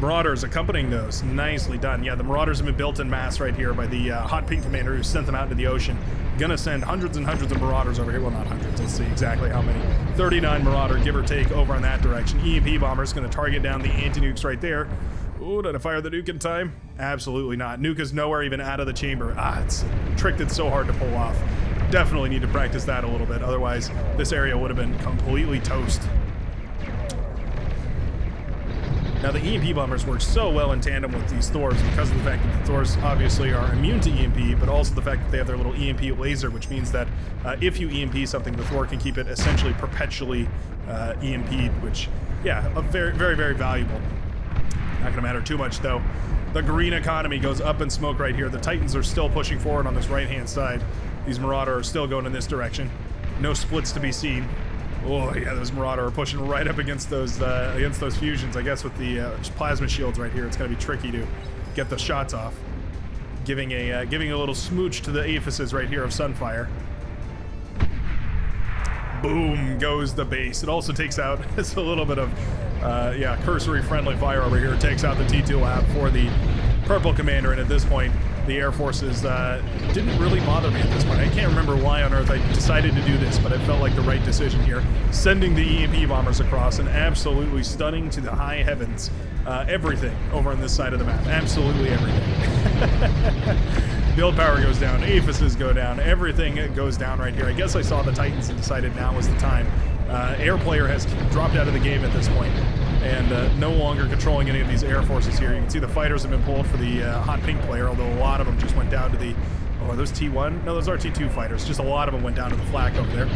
Marauders accompanying those. Nicely done. Yeah, the Marauders have been built en masse right here by the Hot Pink Commander who sent them out into the ocean. Gonna send hundreds and hundreds of Marauders over here. Well, not hundreds. Let's see exactly how many. 39 Marauder, give or take, over in that direction. EMP bombers gonna target down the anti-nukes right there. Ooh, did I fire the nuke in time? Absolutely not. Nuke is nowhere even out of the chamber. It's a trick that's so hard to pull off. Definitely need to practice that a little bit. Otherwise, this area would have been completely toast. Now, the EMP bombers work so well in tandem with these Thors because of the fact that the Thors obviously are immune to EMP, but also the fact that they have their little EMP laser, which means that if you EMP something, the Thor can keep it essentially perpetually EMP'd, which, yeah, very, very, very valuable. Not gonna matter too much, though. The green economy goes up in smoke right here. The Titans are still pushing forward on this right-hand side. These Marauder are still going in this direction. No splits to be seen. Oh yeah, those Marauder are pushing right up against those fusions. I guess with the plasma shields right here, it's gonna be tricky to get the shots off. Giving a little smooch to the aphises right here of Sunfire. Boom goes the base. It also takes out, it's a little bit of, cursory friendly fire over here. It takes out the T2 lab for the purple commander, and at this point, the Air Forces didn't really bother me at this point. I can't remember why on earth I decided to do this, but it felt like the right decision here. Sending the EMP bombers across and absolutely stunning to the high heavens everything over on this side of the map. Absolutely everything. Build power goes down, aphises go down, everything goes down right here. I guess I saw the Titans and decided now was the time. Air player has dropped out of the game at this point, and no longer controlling any of these air forces here. You can see the fighters have been pulled for the hot pink player, although a lot of them just went down to the... Oh, are those T1? No, those are T2 fighters. Just a lot of them went down to the flak over there.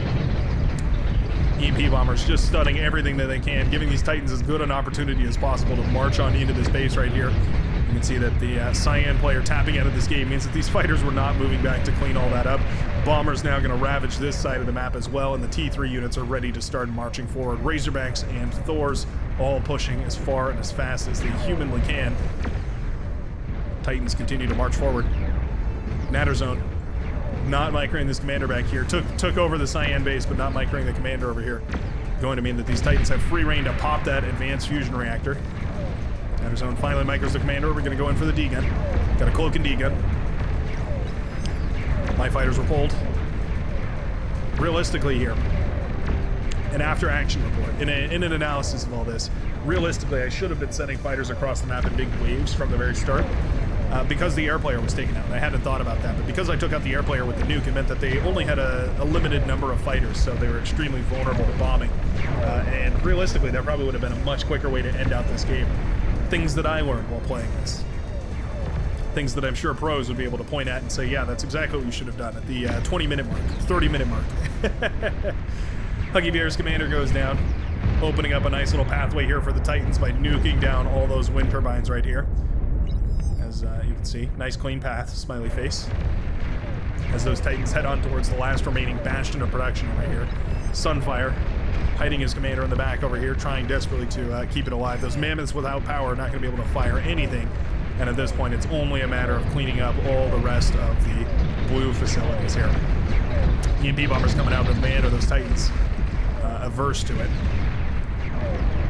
EMP bombers just stunning everything that they can, giving these Titans as good an opportunity as possible to march on into this base right here. You can see that the Cyan player tapping out of this game means that these fighters were not moving back to clean all that up. Bombers now going to ravage this side of the map as well, and the T3 units are ready to start marching forward. Razorbacks and Thors all pushing as far and as fast as they humanly can. Titans continue to march forward. Natter zone. Not microing this commander back here. Took over the Cyan base, but not microing the commander over here. Going to mean that these Titans have free reign to pop that advanced fusion reactor. Natter zone finally micros the commander. We're going to go in for the D-gun. Got a cloak and D-gun. My fighters were pulled. Realistically here, an after-action report, in an analysis of all this, realistically, I should have been sending fighters across the map in big waves from the very start. Because the air player was taken out. I hadn't thought about that, but because I took out the air player with the nuke, it meant that they only had a limited number of fighters, so they were extremely vulnerable to bombing. And realistically, that probably would have been a much quicker way to end out this game. Things that I learned while playing this. Things that I'm sure pros would be able to point at and say, yeah, that's exactly what you should have done at the 20-minute mark, 30-minute mark. Huggy Bear's commander goes down, opening up a nice little pathway here for the Titans by nuking down all those wind turbines right here. As you can see, nice clean path, smiley face. As those Titans head on towards the last remaining bastion of production right here. Sunfire hiding his commander in the back over here, trying desperately to keep it alive. Those mammoths without power are not going to be able to fire anything. And at this point, it's only a matter of cleaning up all the rest of the blue facilities here. EMP bombers coming out, but man, are those Titans averse to it.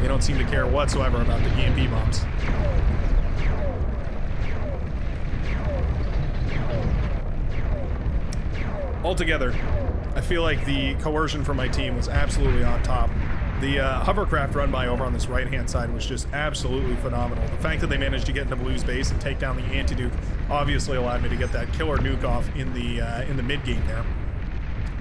They don't seem to care whatsoever about the EMP bombs. Altogether, I feel like the coercion from my team was absolutely on top. The hovercraft run by over on this right-hand side was just absolutely phenomenal. The fact that they managed to get into Blue's base and take down the anti-nuke obviously allowed me to get that killer nuke off in the mid-game there.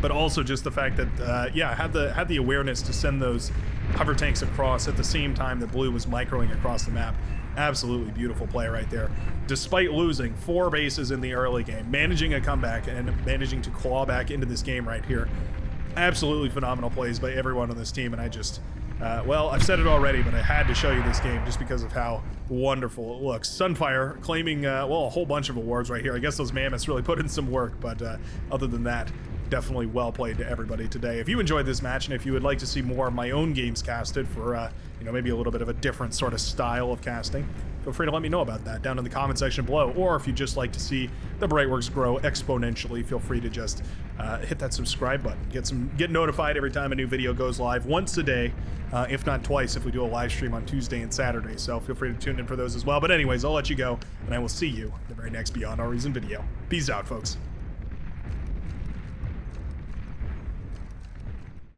But also just the fact that, I had the awareness to send those hover tanks across at the same time that Blue was microing across the map. Absolutely beautiful play right there. Despite losing 4 bases in the early game, managing a comeback and managing to claw back into this game right here. Absolutely phenomenal plays by everyone on this team, and I just, well, I've said it already, but I had to show you this game just because of how wonderful it looks. Sunfire claiming, well, a whole bunch of awards right here. I guess those mammoths really put in some work, but other than that, definitely well played to everybody today. If you enjoyed this match, and if you would like to see more of my own games casted for, maybe a little bit of a different sort of style of casting, feel free to let me know about that down in the comment section below. Or if you just like to see the Brightworks grow exponentially, feel free to just hit that subscribe button. Get notified every time a new video goes live once a day, if not twice if we do a live stream on Tuesday and Saturday. So feel free to tune in for those as well. But anyways, I'll let you go, and I will see you in the very next Beyond Our Reason video. Peace out, folks.